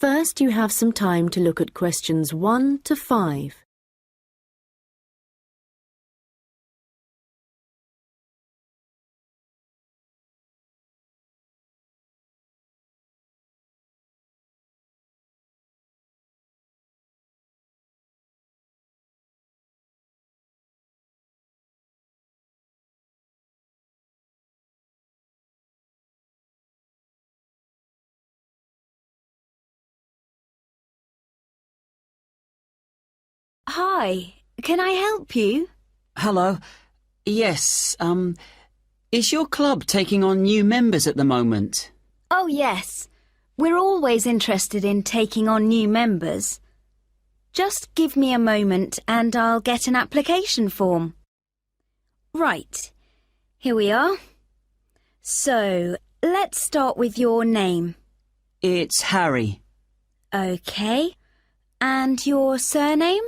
First, you have some time to look at questions 1 to 5. Hi, can I help you? Hello. Yes, is your club taking on new members at the moment? Oh, yes. We're always interested in taking on new members. Just give me a moment and I'll get an application form. Right, here we are. So, let's start with your name. It's Harry. OK. And your surname?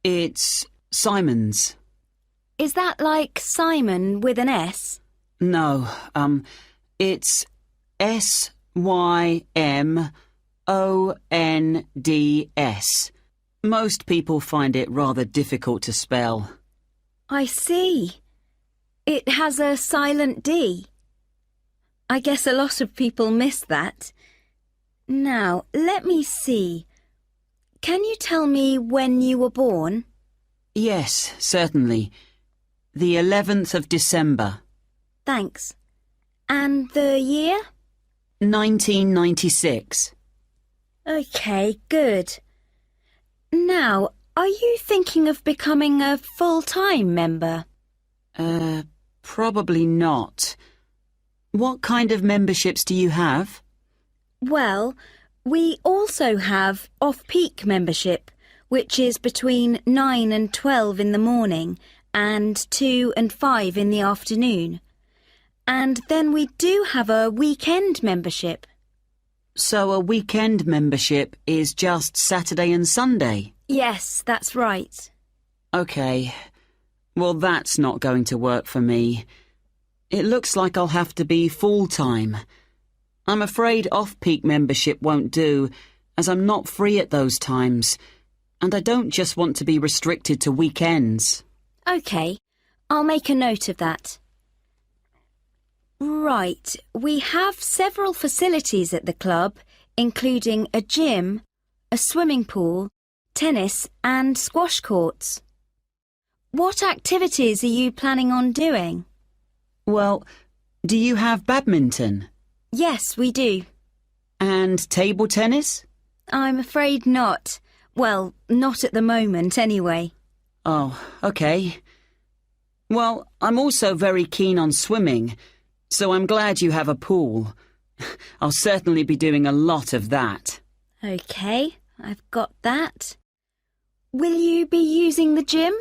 It's Simons. Is that like Simon with an S? No, it's Symonds. Most people find it rather difficult to spell. I see. It has a silent D. I guess a lot of people miss that. Now, let me see. Can you tell me when you were born? Yes, certainly. The 11th of December. Thanks. And the year? 1996. OK, good. Now, are you thinking of becoming a full-time member? Probably not. What kind of memberships do you have? Well, we also have off-peak membership, which is between 9 and 12 in the morning and 2 and 5 in the afternoon. And then we do have a weekend membership. So a weekend membership is just Saturday and Sunday? Yes, that's right. OK. Well, that's not going to work for me. It looks like I'll have to be full-time. I'm afraid off-peak membership won't do, as I'm not free at those times, and I don't just want to be restricted to weekends. OK, I'll make a note of that. Right, we have several facilities at the club, including a gym, a swimming pool, tennis and squash courts. What activities are you planning on doing? Well, do you have badminton? Yes, we do. And table tennis? I'm afraid not. Well, not at the moment, anyway. Oh, OK. Well, I'm also very keen on swimming, so I'm glad you have a pool. I'll certainly be doing a lot of that. OK, I've got that. Will you be using the gym?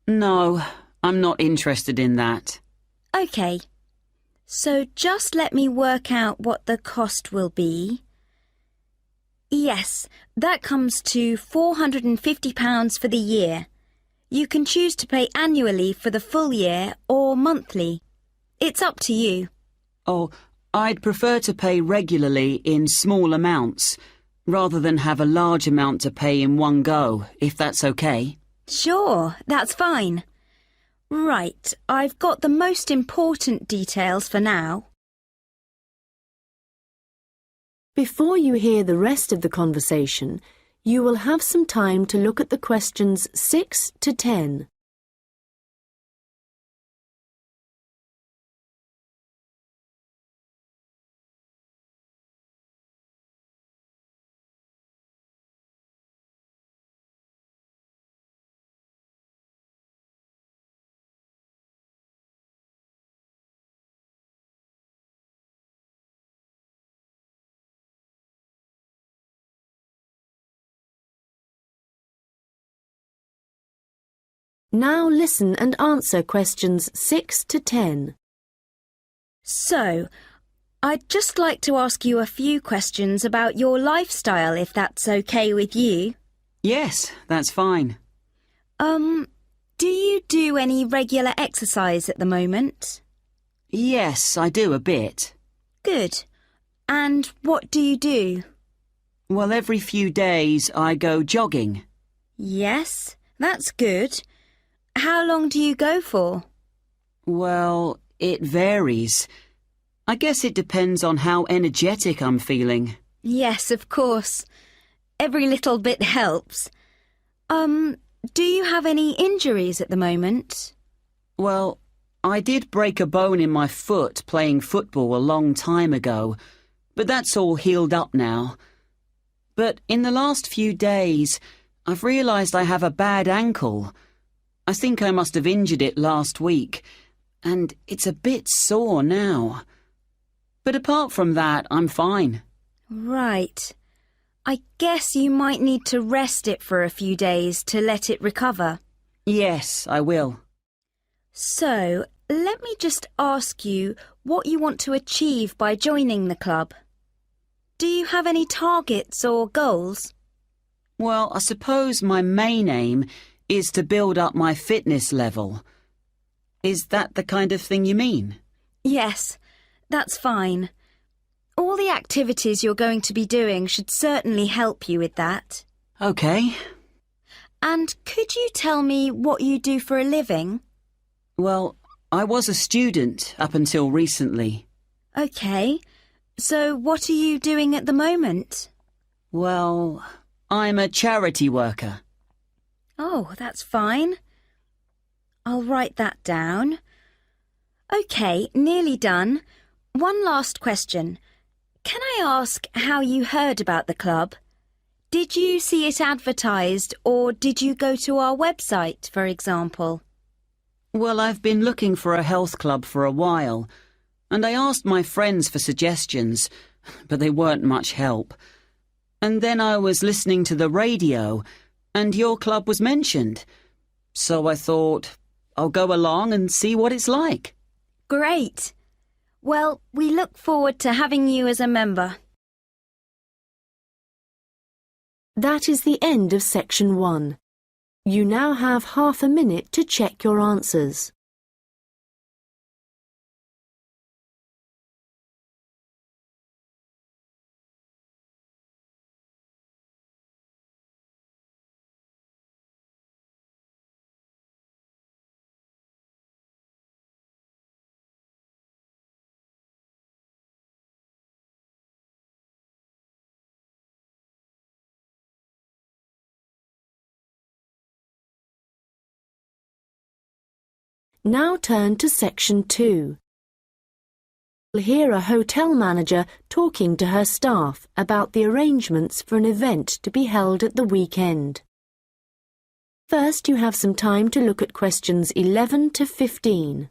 No, I'm not interested in that. OK. So just let me work out what the cost will be. Yes, that comes to £450 for the year. You can choose to pay annually for the full year or monthly. It's up to you. Oh, I'd prefer to pay regularly in small amounts, rather than have a large amount to pay in one go, if that's OK. Sure, that's fine. Right, I've got the most important details for now. Before you hear the rest of the conversation, you will have some time to look at the questions 6 to 10. Now listen and answer questions 6 to 10. So, I'd just like to ask you a few questions about your lifestyle, if that's OK with you. Yes, that's fine. Do you do any regular exercise at the moment? Yes, I do a bit. Good. And what do you do? Well, every few days I go jogging. Yes, that's good. How long do you go for? Well, it varies. I guess it depends on how energetic I'm feeling. Yes, of course. Every little bit helps. Do you have any injuries at the moment? Well, I did break a bone in my foot playing football a long time ago, but that's all healed up now. But in the last few days, I've realised I have a bad ankle. I think I must have injured it last week, and it's a bit sore now. But apart from that, I'm fine. Right. I guess you might need to rest it for a few days to let it recover. Yes, I will. So, let me just ask you what you want to achieve by joining the club. Do you have any targets or goals? Well, I suppose my main aim is to build up my fitness level. Is that the kind of thing you mean? Yes, that's fine. All the activities you're going to be doing should certainly help you with that. OK. And could you tell me what you do for a living? Well, I was a student up until recently. OK. So what are you doing at the moment? Well, I'm a charity worker. Oh, that's fine. I'll write that down. OK, nearly done. One last question. Can I ask how you heard about the club? Did you see it advertised, or did you go to our website, for example? Well, I've been looking for a health club for a while, and I asked my friends for suggestions, but they weren't much help. And then I was listening to the radio, and your club was mentioned. So I thought, I'll go along and see what it's like. Great. Well, we look forward to having you as a member. That is the end of section 1. You now have half a minute to check your answers. Now turn to section 2. You'll hear a hotel manager talking to her staff about the arrangements for an event to be held at the weekend. First, you have some time to look at questions 11 to 15.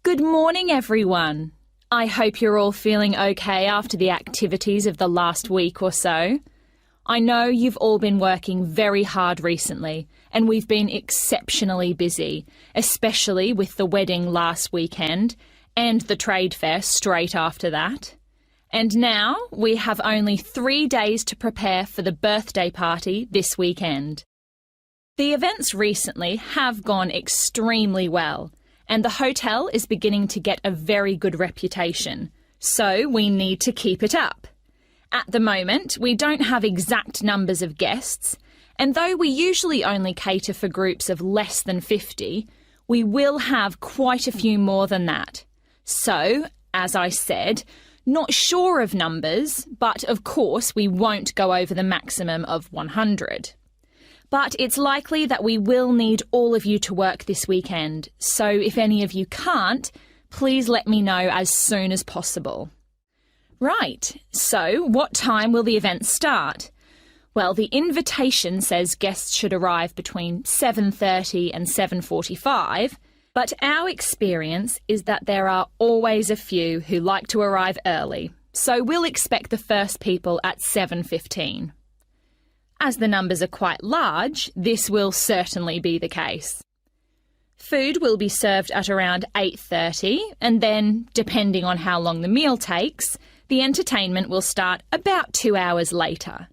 Good morning, everyone. I hope you're all feeling okay after the activities of the last week or so. I know you've all been working very hard recently, and we've been exceptionally busy, especially with the wedding last weekend and the trade fair straight after that. And now we have only 3 days to prepare for the birthday party this weekend. The events recently have gone extremely well, and the hotel is beginning to get a very good reputation, so we need to keep it up. At the moment, we don't have exact numbers of guests, and though we usually only cater for groups of less than 50, we will have quite a few more than that. So, as I said, not sure of numbers, but of course we won't go over the maximum of 100. But it's likely that we will need all of you to work this weekend, so if any of you can't, please let me know as soon as possible. Right, so what time will the event start? Well, the invitation says guests should arrive between 7:30 and 7:45, but our experience is that there are always a few who like to arrive early, so we'll expect the first people at 7:15. As the numbers are quite large, this will certainly be the case. Food will be served at around 8:30, and then, depending on how long the meal takes, the entertainment will start about 2 hours later.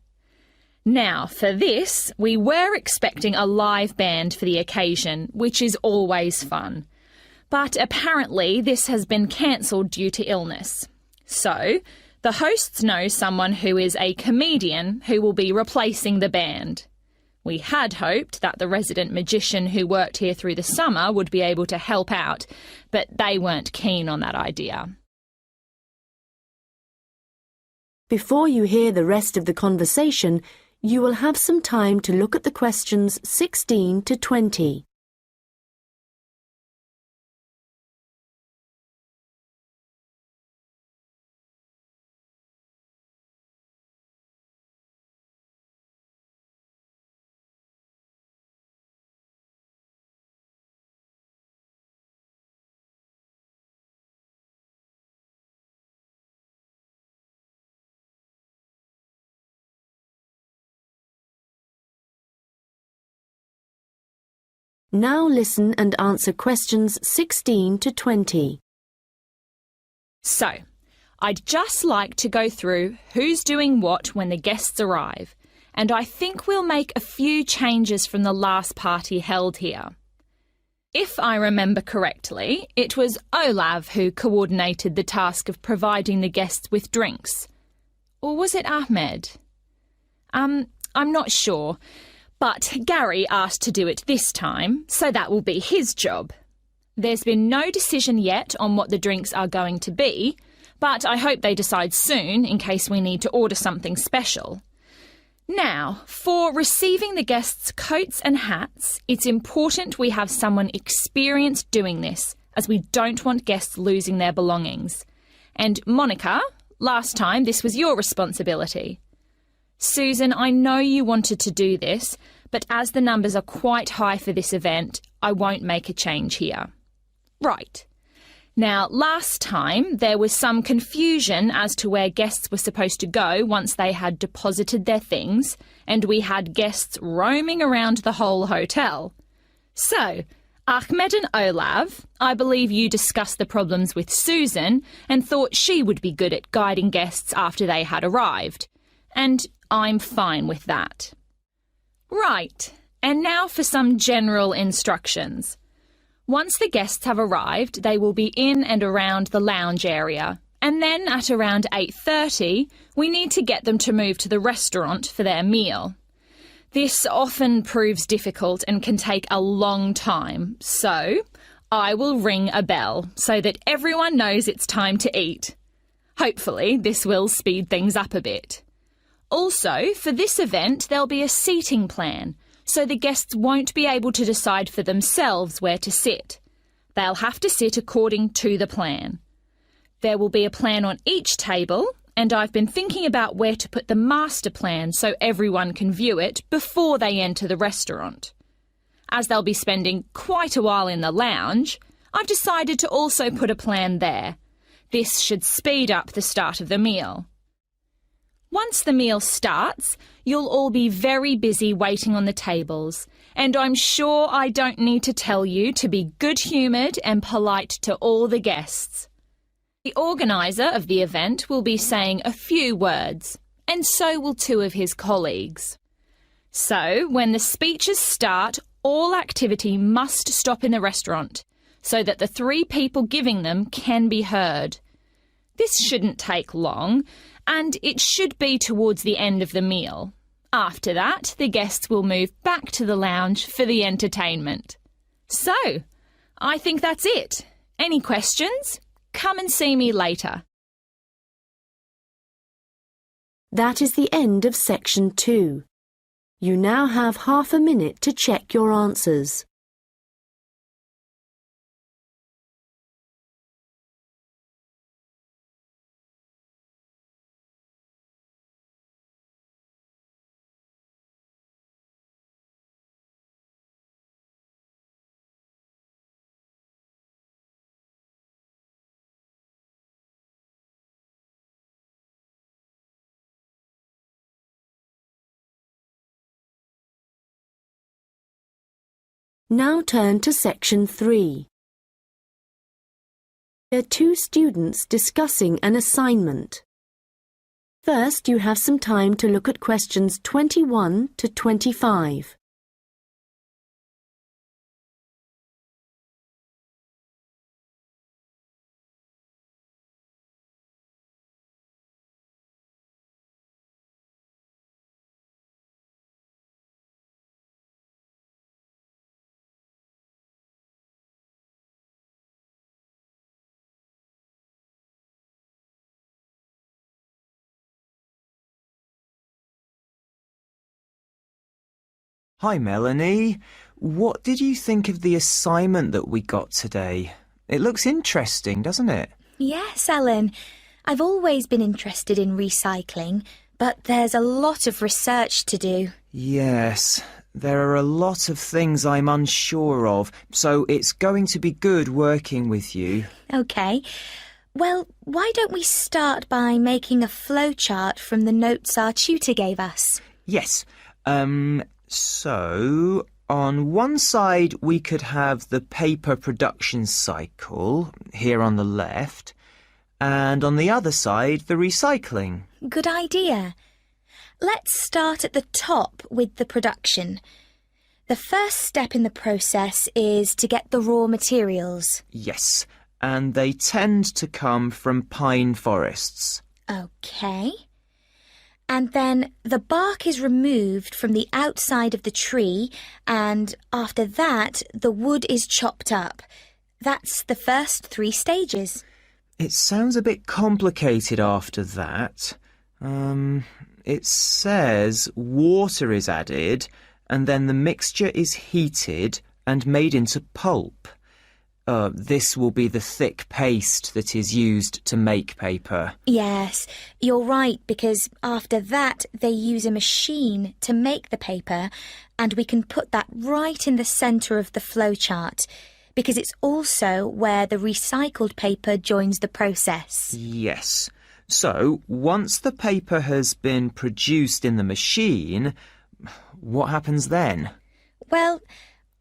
Now, for this, we were expecting a live band for the occasion, which is always fun. But apparently this has been cancelled due to illness. So, the hosts know someone who is a comedian who will be replacing the band. We had hoped that the resident magician who worked here through the summer would be able to help out, but they weren't keen on that idea. Before you hear the rest of the conversation, you will have some time to look at the questions 16 to 20. Now listen and answer questions 16 to 20. So, I'd just like to go through who's doing what when the guests arrive, and I think we'll make a few changes from the last party held here. If I remember correctly, it was Olav who coordinated the task of providing the guests with drinks. Or was it Ahmed? I'm not sure. But Gary asked to do it this time, so that will be his job. There's been no decision yet on what the drinks are going to be, but I hope they decide soon in case we need to order something special. Now, for receiving the guests' coats and hats, it's important we have someone experienced doing this, as we don't want guests losing their belongings. And Monica, last time this was your responsibility. Susan, I know you wanted to do this, but as the numbers are quite high for this event, I won't make a change here. Right. Now, last time there was some confusion as to where guests were supposed to go once they had deposited their things, and we had guests roaming around the whole hotel. So, Ahmed and Olav, I believe you discussed the problems with Susan and thought she would be good at guiding guests after they had arrived. And I'm fine with that. Right, and now for some general instructions. Once the guests have arrived, they will be in and around the lounge area, and then at around 8:30, we need to get them to move to the restaurant for their meal. This often proves difficult and can take a long time, so I will ring a bell so that everyone knows it's time to eat. Hopefully, this will speed things up a bit. Also, for this event, there'll be a seating plan, so the guests won't be able to decide for themselves where to sit. They'll have to sit according to the plan. There will be a plan on each table, and I've been thinking about where to put the master plan so everyone can view it before they enter the restaurant. As they'll be spending quite a while in the lounge, I've decided to also put a plan there. This should speed up the start of the meal. Once the meal starts, you'll all be very busy waiting on the tables, and I'm sure I don't need to tell you to be good-humoured and polite to all the guests. The organiser of the event will be saying a few words, and so will two of his colleagues. So, when the speeches start, all activity must stop in the restaurant, so that the three people giving them can be heard. This shouldn't take long, and it should be towards the end of the meal. After that, the guests will move back to the lounge for the entertainment. So, I think that's it. Any questions? Come and see me later. That is the end of section 2. You now have half a minute to check your answers. Now turn to section 3. There are two students discussing an assignment. First, you have some time to look at questions 21 to 25. Hi, Melanie. What did you think of the assignment that we got today? It looks interesting, doesn't it? Yes, Alan. I've always been interested in recycling, but there's a lot of research to do. Yes, there are a lot of things I'm unsure of, so it's going to be good working with you. OK. Well, why don't we start by making a flowchart from the notes our tutor gave us? Yes. So, on one side we could have the paper production cycle, here on the left, and on the other side the recycling. Good idea. Let's start at the top with the production. The first step in the process is to get the raw materials. Yes, and they tend to come from pine forests. OK. And then the bark is removed from the outside of the tree, and after that, the wood is chopped up. That's the first 3 stages. It sounds a bit complicated after that. It says water is added, and then the mixture is heated and made into pulp. This will be the thick paste that is used to make paper. Yes, you're right, because after that they use a machine to make the paper, and we can put that right in the centre of the flowchart, because it's also where the recycled paper joins the process. Yes. So, once the paper has been produced in the machine, what happens then? Well,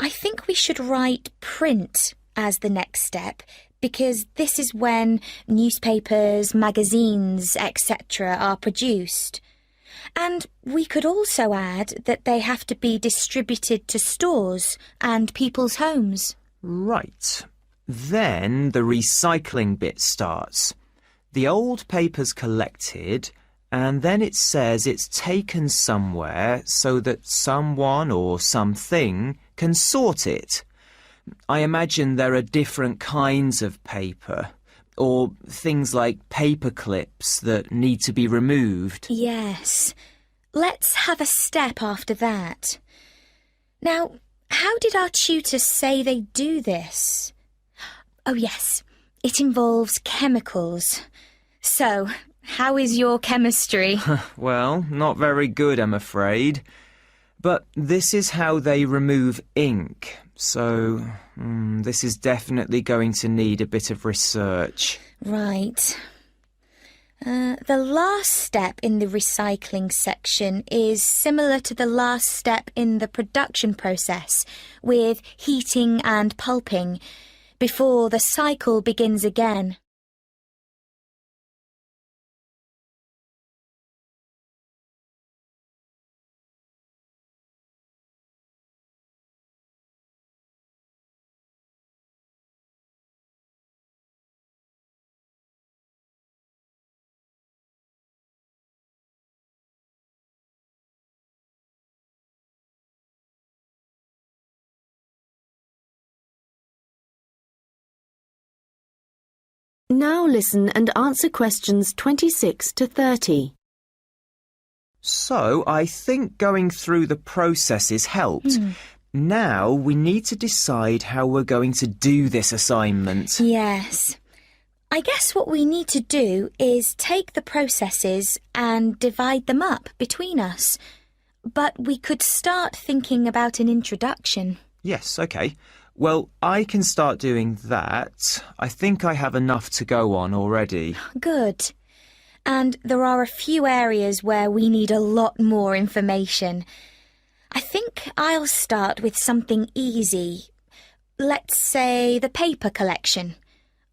I think we should write print as the next step, because this is when newspapers, magazines, etc. are produced. And we could also add that they have to be distributed to stores and people's homes. Right. Then the recycling bit starts. The old paper's collected, and then it says it's taken somewhere so that someone or something can sort it. I imagine there are different kinds of paper, or things like paper clips that need to be removed. Yes. Let's have a step after that. Now, how did our tutors say they do this? Oh yes, it involves chemicals. So, how is your chemistry? Well, not very good, I'm afraid. But this is how they remove ink. So, this is definitely going to need a bit of research. Right. The last step in the recycling section is similar to the last step in the production process, with heating and pulping, before the cycle begins again. Now listen and answer questions 26 to 30. So, I think going through the processes helped. Now we need to decide how we're going to do this assignment. Yes. I guess what we need to do is take the processes and divide them up between us. But we could start thinking about an introduction. Yes, OK. Well, I can start doing that. I think I have enough to go on already. Good. And there are a few areas where we need a lot more information. I think I'll start with something easy. Let's say the paper collection.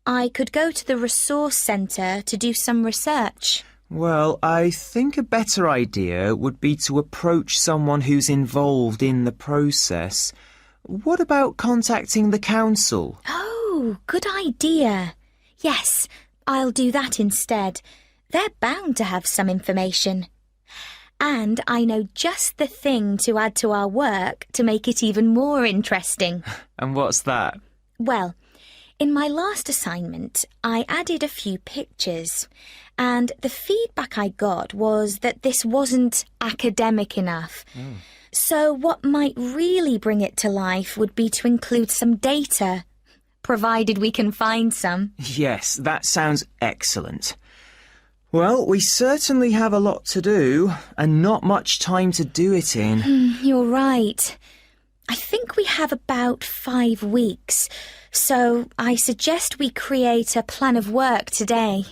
I could go to the resource centre to do some research. Well, I think a better idea would be to approach someone who's involved in the process. What about contacting the council? Oh, good idea. Yes, I'll do that instead. They're bound to have some information. And I know just the thing to add to our work to make it even more interesting. And what's that? Well, in my last assignment, I added a few pictures, and the feedback I got was that this wasn't academic enough. So what might really bring it to life would be to include some data, provided we can find some. Yes, that sounds excellent. Well, we certainly have a lot to do, and not much time to do it in. You're right. I think we have about 5 weeks, so I suggest we create a plan of work today.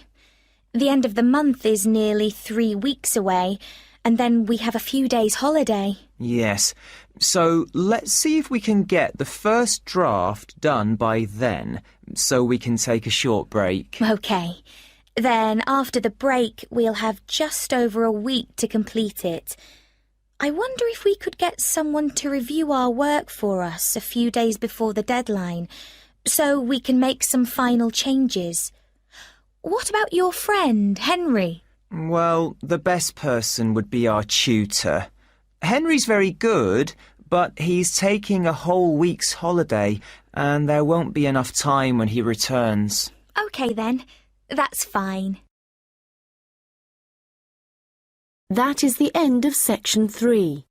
The end of the month is nearly 3 weeks away, and then we have a few days holiday. Yes, so let's see if we can get the first draft done by then, so we can take a short break. OK. Then, after the break, we'll have just over a week to complete it. I wonder if we could get someone to review our work for us a few days before the deadline, so we can make some final changes. What about your friend, Henry? Well, the best person would be our tutor. Henry's very good, but he's taking a whole week's holiday, and there won't be enough time when he returns. OK then. That's fine. That is the end of section 3.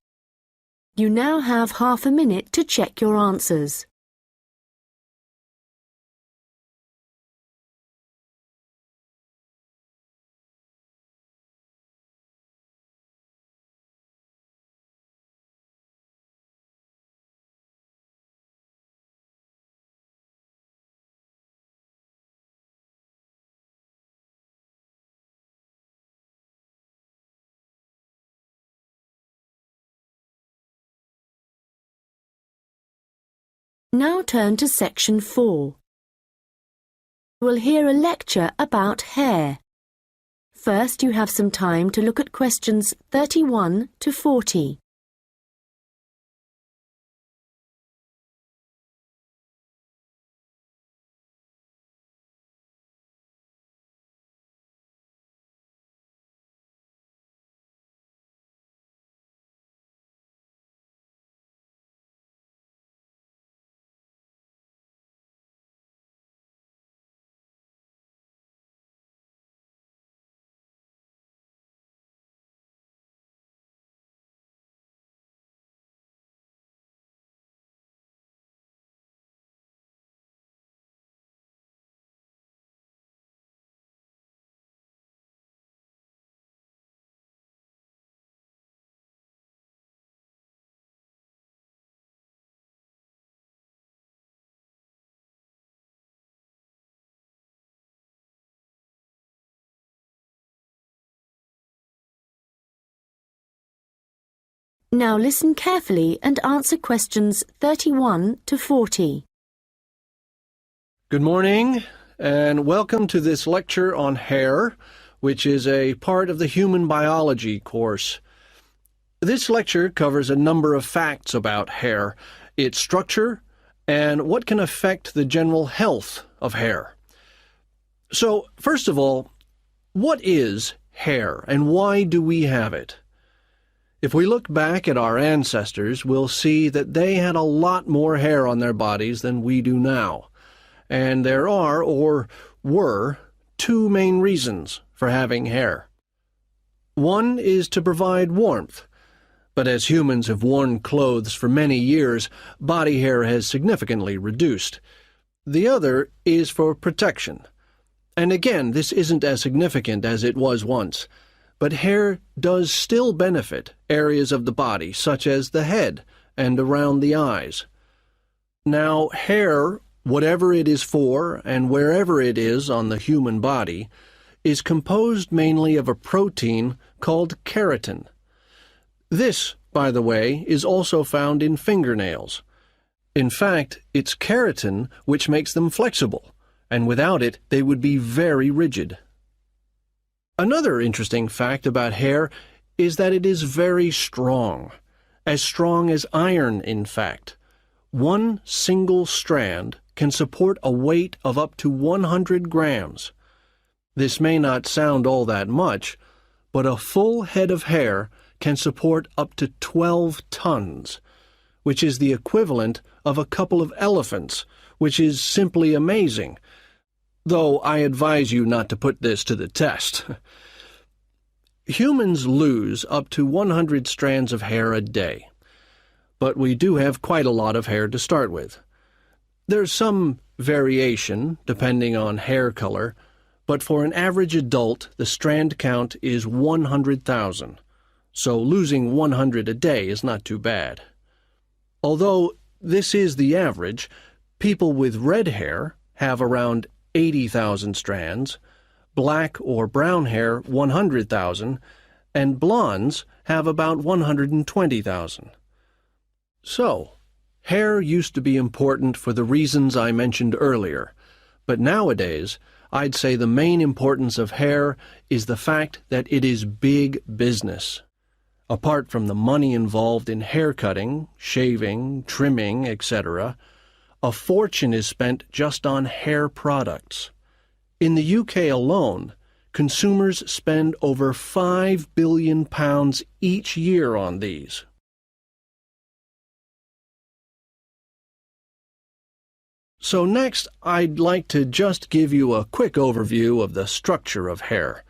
You now have half a minute to check your answers. Now turn to section 4. You will hear a lecture about hair. First, you have some time to look at questions 31 to 40. Now listen carefully and answer questions 31 to 40. Good morning, and welcome to this lecture on hair, which is a part of the human biology course. This lecture covers a number of facts about hair, its structure, and what can affect the general health of hair. So, first of all, what is hair, and why do we have it? If we look back at our ancestors, we'll see that they had a lot more hair on their bodies than we do now. And there are, or were, 2 main reasons for having hair. One is to provide warmth, but as humans have worn clothes for many years, body hair has significantly reduced. The other is for protection. And again, this isn't as significant as it was once. But hair does still benefit areas of the body, such as the head and around the eyes. Now, hair, whatever it is for and wherever it is on the human body, is composed mainly of a protein called keratin. This by the way, is also found in fingernails. In fact, it's keratin which makes them flexible, and without it they would be very rigid. Another interesting fact about hair is that it is very strong as iron, in fact. One single strand can support a weight of up to 100 grams. This may not sound all that much, but a full head of hair can support up to 12 tons, which is the equivalent of a couple of elephants, which is simply amazing, though I advise you not to put this to the test. Humans lose up to 100 strands of hair a day, but we do have quite a lot of hair to start with. There's some variation depending on hair color, but for an average adult, the strand count is 100,000, so losing 100 a day is not too bad. Although this is the average, people with red hair have around 80,000 strands, black or brown hair 100,000, and blondes have about 120,000. So, hair used to be important for the reasons I mentioned earlier, but nowadays I'd say the main importance of hair is the fact that it is big business. Apart from the money involved in hair cutting, shaving, trimming, etc., a fortune is spent just on hair products. In the UK alone, consumers spend over £5 billion each year on these. So next, I'd like to just give you a quick overview of the structure of hair.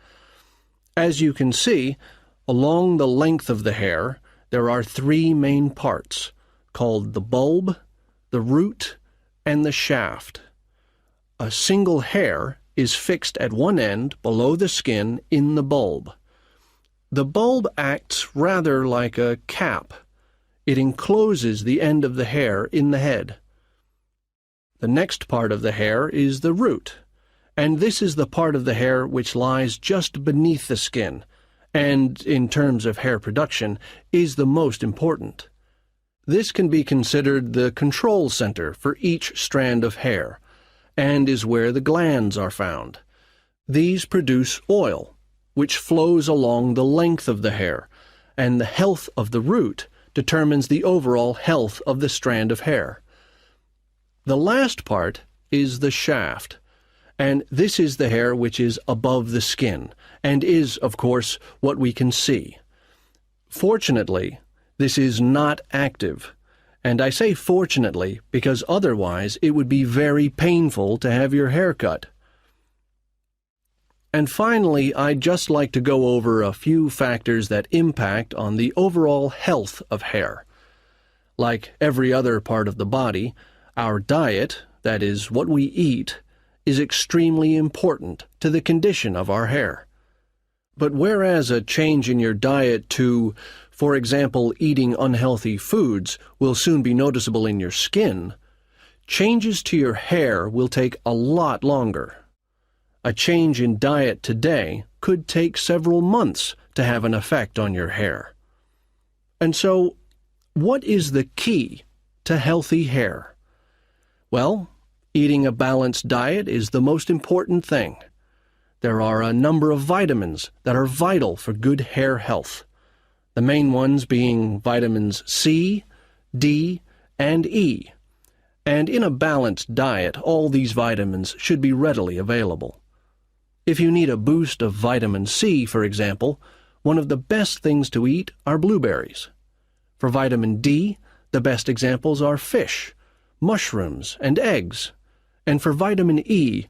As you can see, along the length of the hair, there are three main parts, called the bulb, the root, and the shaft. A single hair is fixed at one end below the skin in the bulb. The bulb acts rather like a cap. It encloses the end of the hair in the head. The next part of the hair is the root, and this is the part of the hair which lies just beneath the skin, and, in terms of hair production, is the most important. This can be considered the control center for each strand of hair, and is where the glands are found. These produce oil, which flows along the length of the hair, and the health of the root determines the overall health of the strand of hair. The last part is the shaft, and this is the hair which is above the skin, and is, of course, what we can see. Fortunately, this is not active, and I say fortunately because otherwise it would be very painful to have your hair cut. And finally, I'd just like to go over a few factors that impact on the overall health of hair. Like every other part of the body, our diet, that is, what we eat, is extremely important to the condition of our hair. But whereas a change in your diet to, for example, eating unhealthy foods will soon be noticeable in your skin, changes to your hair will take a lot longer. A change in diet today could take several months to have an effect on your hair. And so, what is the key to healthy hair? Well, eating a balanced diet is the most important thing. There are a number of vitamins that are vital for good hair health, the main ones being vitamins C, D, and E. And in a balanced diet, all these vitamins should be readily available. If you need a boost of vitamin C, for example, one of the best things to eat are blueberries. For vitamin D, the best examples are fish, mushrooms, and eggs. And for vitamin E,